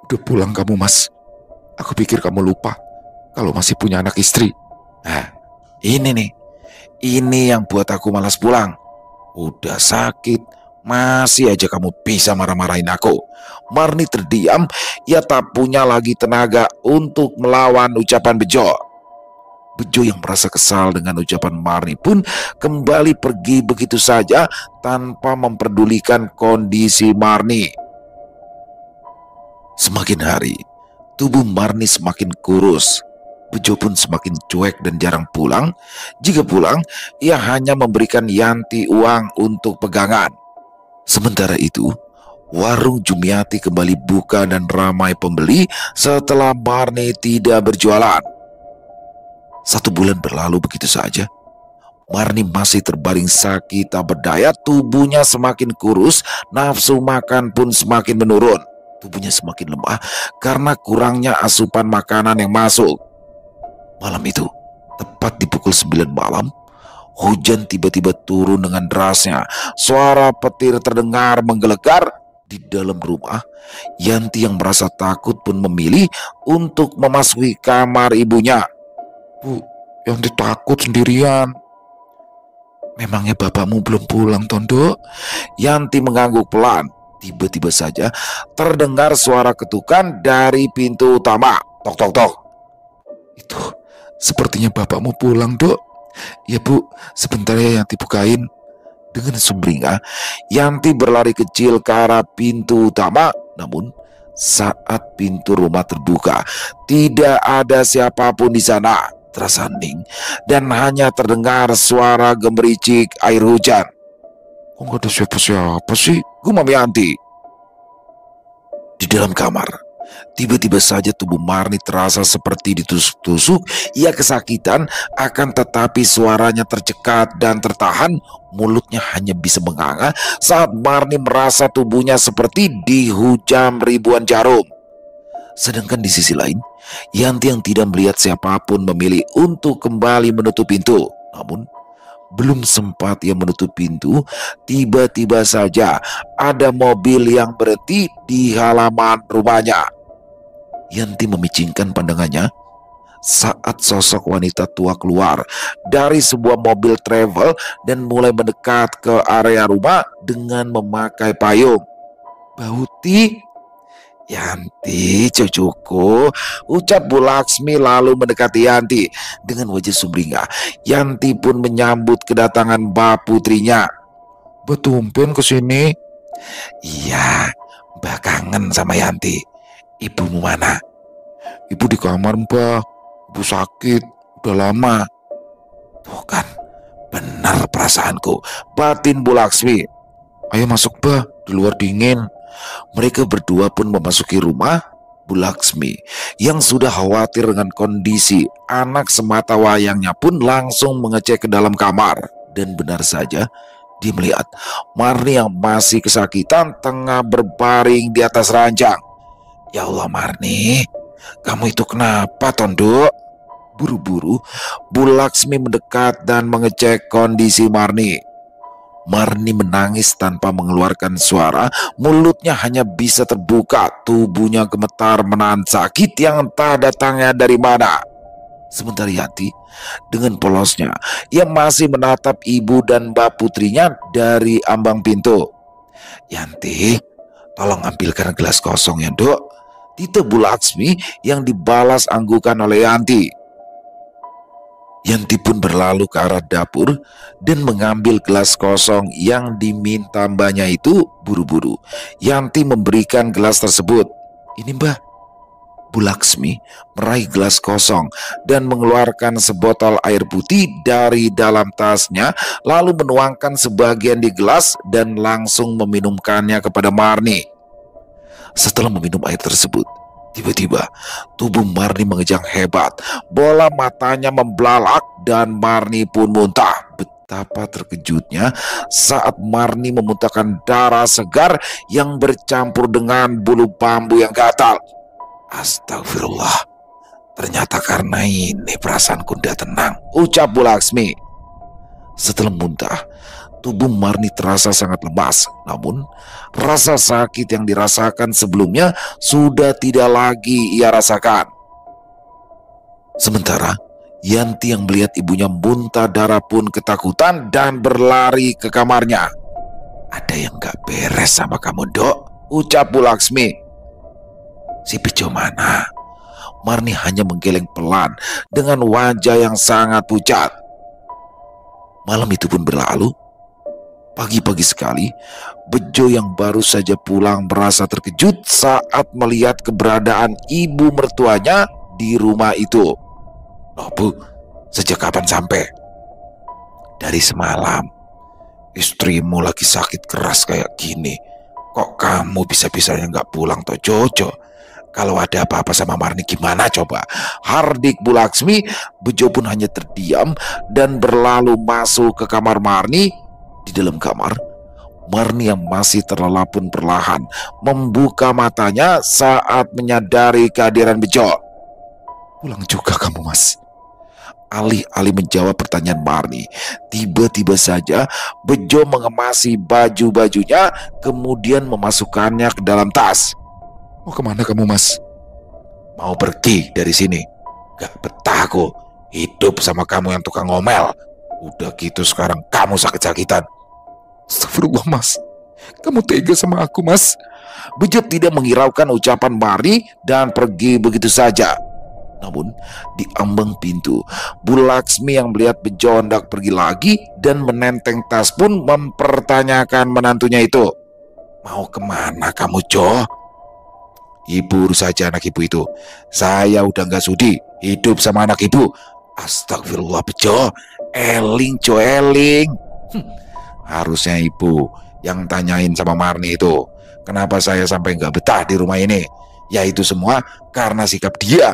Udah pulang kamu, Mas. Aku pikir kamu lupa kalau masih punya anak istri. Nah, ini nih. Ini yang buat aku malas pulang. Udah sakit, masih aja kamu bisa marah-marahin aku. Marni terdiam, ia tak punya lagi tenaga untuk melawan ucapan Bejo. Bejo yang merasa kesal dengan ucapan Marni pun kembali pergi begitu saja tanpa memperdulikan kondisi Marni. Semakin hari, tubuh Marni semakin kurus. Bejo pun semakin cuek dan jarang pulang. Jika pulang, ia hanya memberikan Yanti uang untuk pegangan. Sementara itu, warung Jumiati kembali buka dan ramai pembeli setelah Marni tidak berjualan. 1 bulan berlalu begitu saja. Marni masih terbaring sakit tak berdaya, tubuhnya semakin kurus, nafsu makan pun semakin menurun. Tubuhnya semakin lemah karena kurangnya asupan makanan yang masuk. Malam itu, tepat di pukul 9 malam, hujan tiba-tiba turun dengan derasnya. Suara petir terdengar menggelegar di dalam rumah. Yanti yang merasa takut pun memilih untuk memasuki kamar ibunya. Bu, Yanti takut sendirian. Memangnya bapakmu belum pulang, Tondo? Yanti mengangguk pelan. Tiba-tiba saja terdengar suara ketukan dari pintu utama. Tok tok tok. Itu sepertinya bapakmu pulang, Dok. Ya, Bu, sebentar ya Yanti bukain. Dengan sumringah, Yanti berlari kecil ke arah pintu utama. Namun saat pintu rumah terbuka, tidak ada siapapun di sana. Terasa hening dan hanya terdengar suara gemericik air hujan. Kok gak ada siapa-siapa sih? Gumam Yanti. Di dalam kamar, tiba-tiba saja tubuh Marni terasa seperti ditusuk-tusuk. Ia kesakitan, akan tetapi suaranya tercekat dan tertahan. Mulutnya hanya bisa menganga saat Marni merasa tubuhnya seperti dihujam ribuan jarum. Sedangkan di sisi lain, Yanti yang tidak melihat siapapun memilih untuk kembali menutup pintu. Namun belum sempat ia menutup pintu, tiba-tiba saja ada mobil yang berhenti di halaman rumahnya. Yanti memicingkan pandangannya saat sosok wanita tua keluar dari sebuah mobil travel dan mulai mendekat ke area rumah dengan memakai payung. Bauti, Yanti, cucuku, ucap Bu Laksmi lalu mendekati Yanti dengan wajah sumringah. Yanti pun menyambut kedatangan Mbak putrinya. Mbak tumpen kesini? Iya, Mbak kangen sama Yanti. Ibumu mana? Ibu di kamar, Mbak. Ibu sakit, udah lama. Tuh kan, benar perasaanku, batin Bu Laksmi. Ayo masuk, Mbak, di luar dingin. Mereka berdua pun memasuki rumah. Bu Laksmi yang sudah khawatir dengan kondisi anak semata wayangnya pun langsung mengecek ke dalam kamar. Dan benar saja, dia melihat Marni yang masih kesakitan tengah berbaring di atas ranjang. Ya Allah Marni, kamu itu kenapa, Tondo? Buru-buru Bu Laksmi mendekat dan mengecek kondisi Marni. Marni menangis tanpa mengeluarkan suara, mulutnya hanya bisa terbuka, tubuhnya gemetar menahan sakit yang entah datangnya dari mana. Sementara Yanti dengan polosnya, ia masih menatap ibu dan Mbak putrinya dari ambang pintu. "Yanti, tolong ambilkan gelas kosong ya, Dok," titeh Bu Laksmi yang dibalas anggukan oleh Yanti. Yanti pun berlalu ke arah dapur dan mengambil gelas kosong yang diminta mbaknya itu buru-buru. Yanti memberikan gelas tersebut. "Ini Mbak." Bu Laksmi meraih gelas kosong dan mengeluarkan sebotol air putih dari dalam tasnya, lalu menuangkan sebagian di gelas dan langsung meminumkannya kepada Marni. Setelah meminum air tersebut, tiba-tiba tubuh Marni mengejang hebat. Bola matanya membelalak dan Marni pun muntah. Betapa terkejutnya saat Marni memuntahkan darah segar yang bercampur dengan bulu bambu yang gatal. "Astagfirullah, ternyata karena ini perasaanku tidak tenang," ucap Bu Laksmi. Setelah muntah, tubuh Marni terasa sangat lemas. Namun, rasa sakit yang dirasakan sebelumnya sudah tidak lagi ia rasakan. Sementara, Yanti yang melihat ibunya muntah darah pun ketakutan dan berlari ke kamarnya. "Ada yang gak beres sama kamu, Dok," ucap Bu Laksmi. "Si Bejo mana?" Marni hanya menggeleng pelan dengan wajah yang sangat pucat. Malam itu pun berlalu. Pagi-pagi sekali, Bejo yang baru saja pulang merasa terkejut saat melihat keberadaan ibu mertuanya di rumah itu. "Loh Bu, sejak kapan sampai?" "Dari semalam. Istrimu lagi sakit keras kayak gini. Kok kamu bisa-bisanya gak pulang toh Jojo? Kalau ada apa-apa sama Marni gimana coba?" Hardik Bu Laksmi. Bejo pun hanya terdiam dan berlalu masuk ke kamar Marni. Di dalam kamar, Marni yang masih terlelap pun perlahan membuka matanya saat menyadari kehadiran Bejo. "Pulang juga kamu, Mas?" Alih-alih menjawab pertanyaan Marni, tiba-tiba saja Bejo mengemasi baju-bajunya kemudian memasukkannya ke dalam tas. "Mau kemana kamu, Mas?" "Mau pergi dari sini. Gak betah aku hidup sama kamu yang tukang ngomel. Udah gitu sekarang kamu sakit-sakitan." "Astagfirullah, Mas. Kamu tega sama aku, Mas." Bejo tidak menghiraukan ucapan Marni dan pergi begitu saja. Namun di ambang pintu, Bu Laksmi yang melihat Bejo hendak pergi lagi dan menenteng tas pun mempertanyakan menantunya itu. "Mau kemana kamu, Jo?" "Ibu urus saja anak ibu itu. Saya udah gak sudi hidup sama anak ibu." "Astagfirullah Bejo, eling Jo, eling. Harusnya ibu yang tanyain sama Marni itu, kenapa saya sampai gak betah di rumah ini. Ya itu semua karena sikap dia."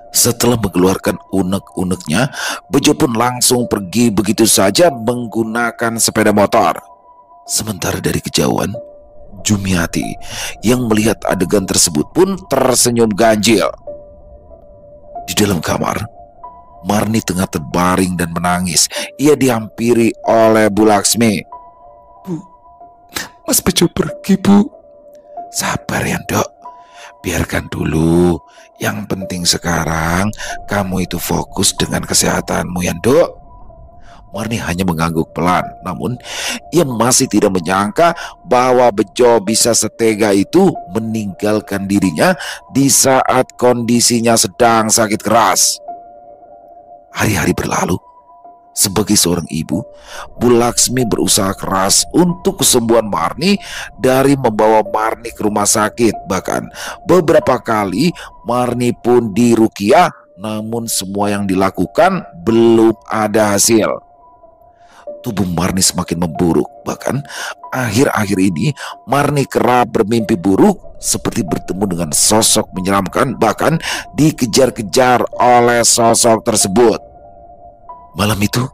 Setelah mengeluarkan unek-uneknya, Bejo pun langsung pergi begitu saja menggunakan sepeda motor. Sementara dari kejauhan, Jumiati yang melihat adegan tersebut pun tersenyum ganjil. Di dalam kamar, Marni tengah terbaring dan menangis. Ia dihampiri oleh Bu Laksmi. "Bu, Mas Bejo pergi, Bu." "Sabar ya, Dok. Biarkan dulu. Yang penting sekarang kamu itu fokus dengan kesehatanmu ya, Dok." Marni hanya mengangguk pelan. Namun ia masih tidak menyangka bahwa Bejo bisa setega itu meninggalkan dirinya di saat kondisinya sedang sakit keras. Hari-hari berlalu. Sebagai seorang ibu, Bu Laksmi berusaha keras untuk kesembuhan Marni dari membawa Marni ke rumah sakit. Bahkan beberapa kali Marni pun diruqyah, namun semua yang dilakukan belum ada hasil. Tubuh Marni semakin memburuk. Bahkan akhir-akhir ini Marni kerap bermimpi buruk seperti bertemu dengan sosok menyeramkan, bahkan dikejar-kejar oleh sosok tersebut. Malam itu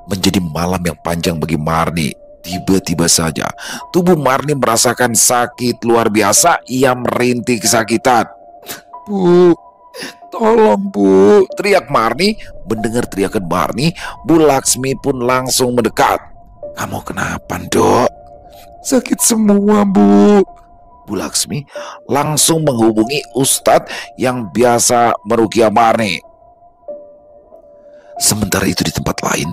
menjadi malam yang panjang bagi Marni. Tiba-tiba saja tubuh Marni merasakan sakit luar biasa. Ia merintih kesakitan. "Bu, tolong Bu," teriak Marni. Mendengar teriakan Marni, Bu Laksmi pun langsung mendekat. "Kamu kenapa, Dok?" "Sakit semua, Bu." Bu Laksmi langsung menghubungi Ustadz yang biasa meruqyah Marni. Sementara itu di tempat lain,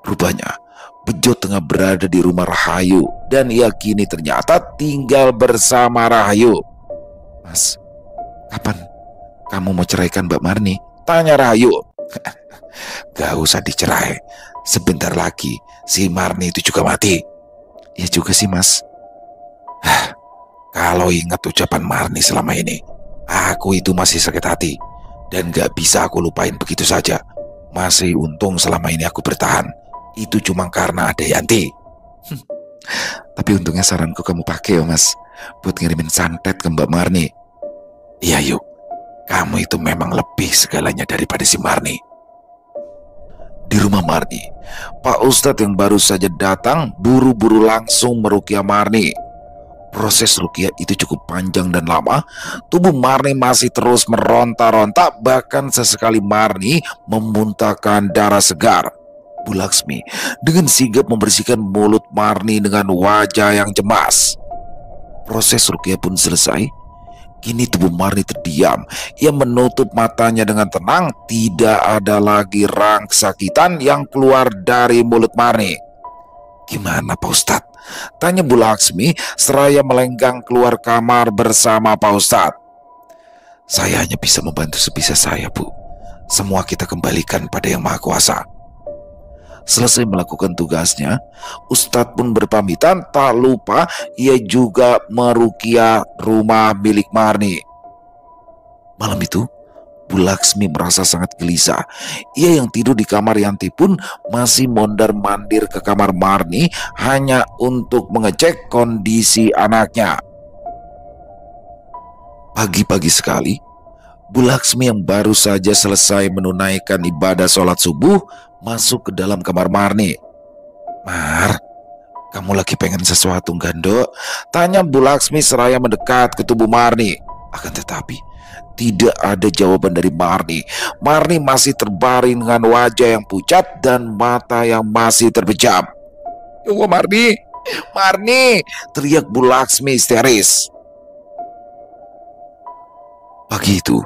rupanya Bejo tengah berada di rumah Rahayu dan ia kini ternyata tinggal bersama Rahayu. "Mas, kapan kamu mau ceraikan Mbak Marni?" tanya Rahayu. "Gak usah dicerai, sebentar lagi si Marni itu juga mati." "Ya juga sih Mas." "Kalau ingat ucapan Marni selama ini, aku itu masih sakit hati dan gak bisa aku lupain begitu saja. Masih untung selama ini aku bertahan. Itu cuma karena ada Yanti." "Tapi untungnya saranku kamu pakai ya Mas, buat ngirimin santet ke Mbak Marni." "Iya yuk, kamu itu memang lebih segalanya daripada si Marni." Di rumah Marni, Pak Ustadz yang baru saja datang buru-buru langsung meruqyah Marni. Proses ruqyah itu cukup panjang dan lama. Tubuh Marni masih terus meronta-ronta, bahkan sesekali Marni memuntahkan darah segar. Bu Laksmi dengan sigap membersihkan mulut Marni dengan wajah yang cemas. Proses ruqyah pun selesai. Kini tubuh Marni terdiam. Ia menutup matanya dengan tenang. Tidak ada lagi rang kesakitan yang keluar dari mulut Marni. "Gimana Pak Ustadz?" tanya Bu Laksmi seraya melenggang keluar kamar bersama Pak Ustadz. "Saya hanya bisa membantu sebisa saya, Bu. Semua kita kembalikan pada Yang Maha Kuasa." Selesai melakukan tugasnya, Ustadz pun berpamitan. Tak lupa ia juga meruqyah rumah milik Marni. Malam itu Bu Laksmi merasa sangat gelisah. Ia yang tidur di kamar Yanti pun masih mondar-mandir ke kamar Marni hanya untuk mengecek kondisi anaknya. Pagi-pagi sekali, Bu Laksmi yang baru saja selesai menunaikan ibadah sholat subuh masuk ke dalam kamar Marni. "Mar, kamu lagi pengen sesuatu kan, Dok?" tanya Bu Laksmi seraya mendekat ke tubuh Marni. Akan tetapi tidak ada jawaban dari Marni. Marni masih terbaring dengan wajah yang pucat dan mata yang masih terpejam. "Ya Allah, Marni, Marni!" teriak Bu Laksmi histeris. Pagi itu,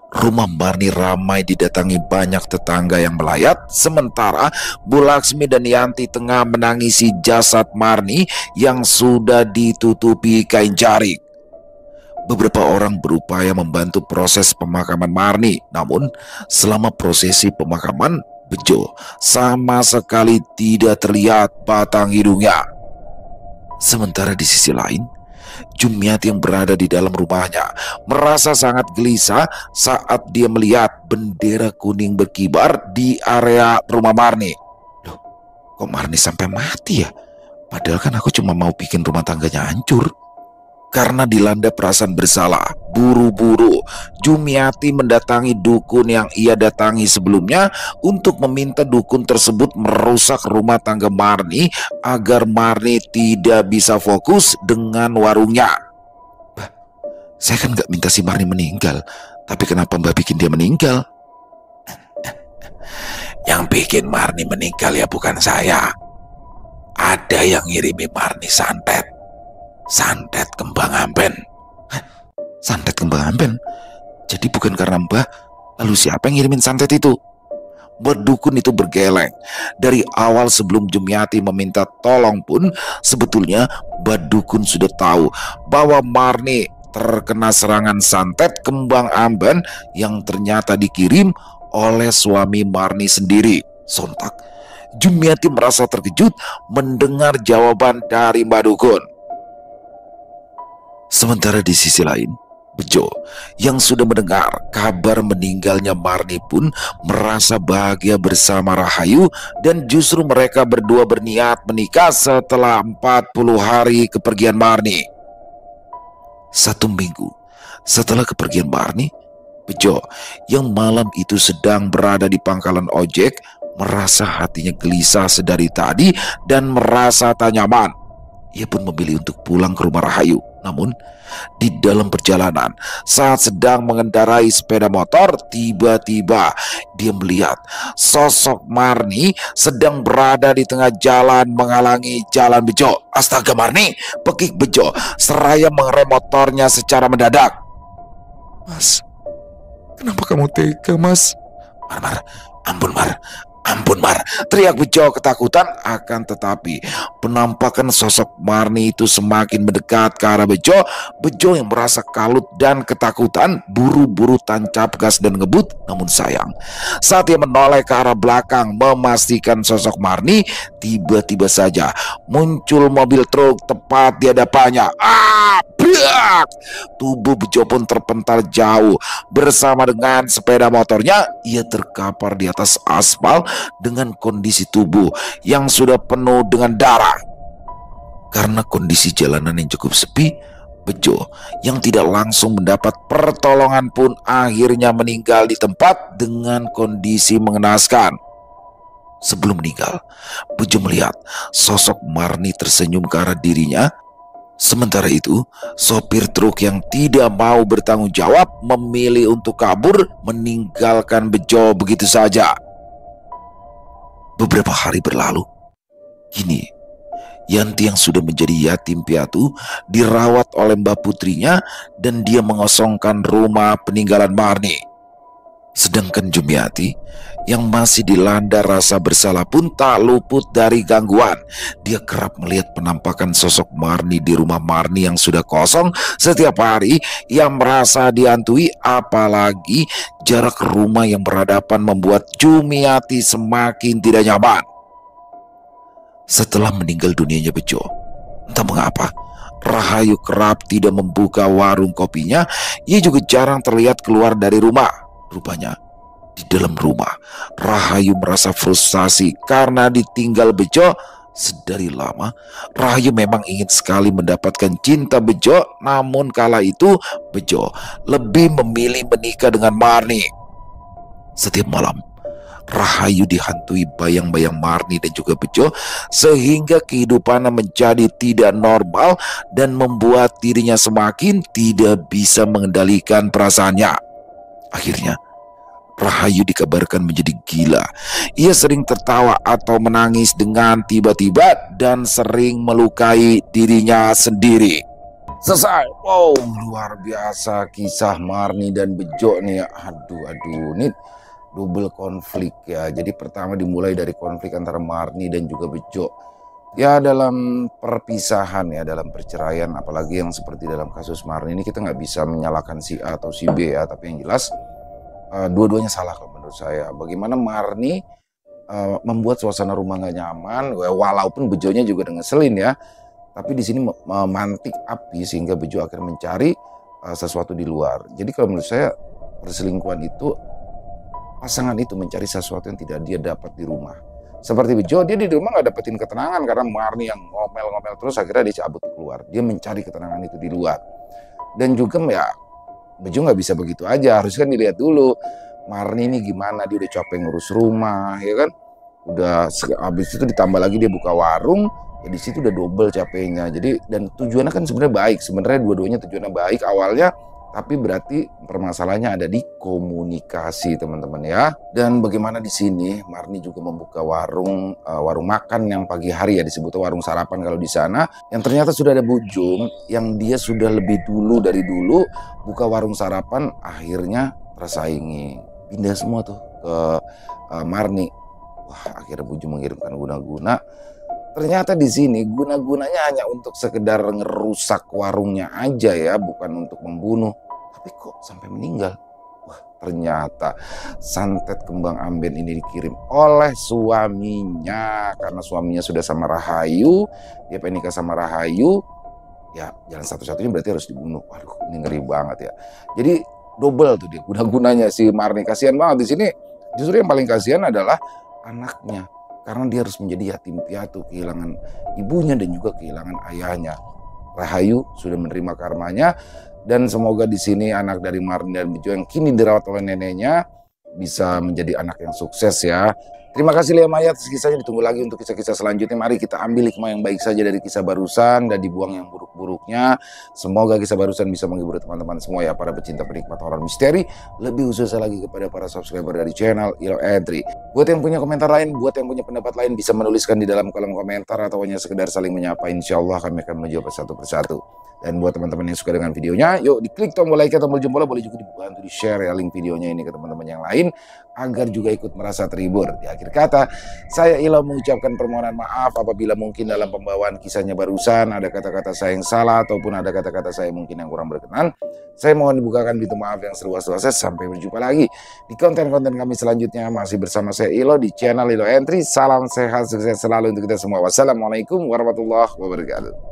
rumah Marni ramai didatangi banyak tetangga yang melayat. Sementara Bu Laksmi dan Yanti tengah menangisi jasad Marni yang sudah ditutupi kain jarik. Beberapa orang berupaya membantu proses pemakaman Marni. Namun selama prosesi pemakaman, Bejo sama sekali tidak terlihat batang hidungnya. Sementara di sisi lain, Jumiati yang berada di dalam rumahnya merasa sangat gelisah saat dia melihat bendera kuning berkibar di area rumah Marni. "Loh, kok Marni sampai mati ya? Padahal kan aku cuma mau bikin rumah tangganya hancur." Karena dilanda perasaan bersalah, buru-buru Jumiati mendatangi dukun yang ia datangi sebelumnya untuk meminta dukun tersebut merusak rumah tangga Marni agar Marni tidak bisa fokus dengan warungnya. "Bah, saya kan gak minta si Marni meninggal, tapi kenapa Mbak bikin dia meninggal?" "Yang bikin Marni meninggal ya bukan saya. Ada yang ngirimi Marni santet kembang amben." "Hah? Santet kembang amben? Jadi bukan karena Mbah, lalu siapa yang ngirimin santet itu?" Berdukun itu bergeleng. Dari awal sebelum Jumiati meminta tolong pun, sebetulnya Badukun sudah tahu bahwa Marni terkena serangan santet kembang amben yang ternyata dikirim oleh suami Marni sendiri. Sontak Jumiati merasa terkejut mendengar jawaban dari Badukun. Sementara di sisi lain, Bejo yang sudah mendengar kabar meninggalnya Marni pun merasa bahagia bersama Rahayu, dan justru mereka berdua berniat menikah setelah 40 hari kepergian Marni. 1 minggu setelah kepergian Marni, Bejo yang malam itu sedang berada di pangkalan ojek merasa hatinya gelisah sedari tadi dan merasa tak nyaman. Ia pun memilih untuk pulang ke rumah Rahayu. Namun di dalam perjalanan saat sedang mengendarai sepeda motor, tiba-tiba dia melihat sosok Marni sedang berada di tengah jalan menghalangi jalan Bejo. "Astaga Marni!" pekik Bejo seraya mengerem motornya secara mendadak. "Mas, kenapa kamu tega Mas?" Mar, ampun Ampun Mar, teriak Bejo ketakutan. Akan tetapi penampakan sosok Marni itu semakin mendekat ke arah Bejo. Bejo yang merasa kalut dan ketakutan buru-buru tancap gas dan ngebut. Namun sayang, saat dia menoleh ke arah belakang memastikan sosok Marni, tiba-tiba saja muncul mobil truk tepat di hadapannya. Brak! Tubuh Bejo pun terpental jauh. Bersama dengan sepeda motornya, ia terkapar di atas aspal dengan kondisi tubuh yang sudah penuh dengan darah. Karena kondisi jalanan yang cukup sepi, Bejo yang tidak langsung mendapat pertolongan pun akhirnya meninggal di tempat dengan kondisi mengenaskan. Sebelum meninggal, Bejo melihat sosok Marni tersenyum ke arah dirinya. Sementara itu, sopir truk yang tidak mau bertanggung jawab memilih untuk kabur, meninggalkan Bejo begitu saja. Beberapa hari berlalu. Kini, Yanti yang sudah menjadi yatim piatu dirawat oleh Mbak putrinya dan dia mengosongkan rumah peninggalan Marni. Sedangkan Jumiati yang masih dilanda rasa bersalah pun tak luput dari gangguan. Dia kerap melihat penampakan sosok Marni di rumah Marni yang sudah kosong setiap hari. Ia merasa dihantui, apalagi jarak rumah yang berhadapan membuat Jumiati semakin tidak nyaman. Setelah meninggal dunianya Bejo, entah mengapa Rahayu kerap tidak membuka warung kopinya. Ia juga jarang terlihat keluar dari rumah. Rupanya di dalam rumah Rahayu merasa frustasi karena ditinggal Bejo. Sedari lama Rahayu memang ingin sekali mendapatkan cinta Bejo, namun kala itu Bejo lebih memilih menikah dengan Marni. Setiap malam Rahayu dihantui bayang-bayang Marni dan juga Bejo, sehingga kehidupannya menjadi tidak normal dan membuat dirinya semakin tidak bisa mengendalikan perasaannya. Akhirnya Rahayu dikabarkan menjadi gila. Ia sering tertawa atau menangis dengan tiba-tiba dan sering melukai dirinya sendiri. Selesai. Wow, luar biasa kisah Marni dan Bejo nih ya. Aduh, ini double konflik ya. Jadi pertama dimulai dari konflik antara Marni dan juga Bejo. Ya dalam perpisahan ya, dalam perceraian, apalagi yang seperti dalam kasus Marni ini, kita nggak bisa menyalahkan si A atau si B ya. Tapi yang jelas dua-duanya salah kalau menurut saya. Bagaimana Marni membuat suasana rumah nggak nyaman, walaupun Bejonya juga dengan ngeselin ya. Tapi di sini memantik api sehingga Bejo akhirnya mencari sesuatu di luar. Jadi kalau menurut saya perselingkuhan itu, pasangan itu mencari sesuatu yang tidak dia dapat di rumah. Seperti Bejo, dia di rumah nggak dapetin ketenangan karena Marni yang ngomel-ngomel terus, akhirnya dia cabut keluar. Dia mencari ketenangan itu di luar. Dan juga ya Bejo nggak bisa begitu aja, harus kan dilihat dulu Marni ini gimana, dia udah capek ngurus rumah ya kan. Udah habis itu ditambah lagi dia buka warung, ya di situ udah double capeknya. Jadi dan tujuannya kan sebenarnya baik, sebenarnya dua-duanya tujuannya baik awalnya. Tapi berarti permasalahannya ada di komunikasi teman-teman ya. Dan bagaimana di sini Marni juga membuka warung makan yang pagi hari ya, disebutnya warung sarapan kalau di sana. Yang ternyata sudah ada Bujung yang dia sudah lebih dulu dari dulu buka warung sarapan, akhirnya tersaingi. Pindah semua tuh ke Marni. Wah, akhirnya Bujung mengirimkan guna-guna. Ternyata di sini guna-gunanya hanya untuk sekedar ngerusak warungnya aja ya, bukan untuk membunuh. Tapi kok sampai meninggal? Wah, ternyata santet kembang amben ini dikirim oleh suaminya. Karena suaminya sudah sama Rahayu, dia pengen nikah sama Rahayu. Ya, jalan satu-satunya berarti harus dibunuh. Waduh, ini ngeri banget ya. Jadi double tuh dia guna-gunanya si Marni. Kasihan banget di sini. Justru yang paling kasihan adalah anaknya. Karena dia harus menjadi yatim piatu, kehilangan ibunya dan juga kehilangan ayahnya. Rahayu sudah menerima karmanya, dan semoga di sini anak dari Marni dan Bejo yang kini dirawat oleh neneknya bisa menjadi anak yang sukses ya. Terima kasih Lia Maya atas kisahnya, ditunggu lagi untuk kisah-kisah selanjutnya. Mari kita ambil hikmah yang baik saja dari kisah barusan dan dibuang yang buruk-buruknya. Semoga kisah barusan bisa menghibur teman-teman semua ya, para pecinta penikmat horor misteri. Lebih khususnya lagi kepada para subscriber dari channel Ilo Entry. Buat yang punya komentar lain, buat yang punya pendapat lain, bisa menuliskan di dalam kolom komentar atau hanya sekedar saling menyapa. Insya Allah kami akan menjawab satu persatu. Dan buat teman-teman yang suka dengan videonya, yuk diklik tombol like, tombol jempol, boleh juga dibantu di share ya link videonya ini ke teman-teman yang lain, agar juga ikut merasa terhibur. Di akhir kata, saya Ilo mengucapkan permohonan maaf apabila mungkin dalam pembawaan kisahnya barusan ada kata-kata saya yang salah ataupun ada kata-kata saya mungkin yang kurang berkenan. Saya mohon dibukakan pintu maaf yang seluas-luasnya. Sampai berjumpa lagi di konten-konten kami selanjutnya. Masih bersama saya Ilo di channel Ilo Entry. Salam sehat, sukses selalu untuk kita semua. Wassalamualaikum warahmatullahi wabarakatuh.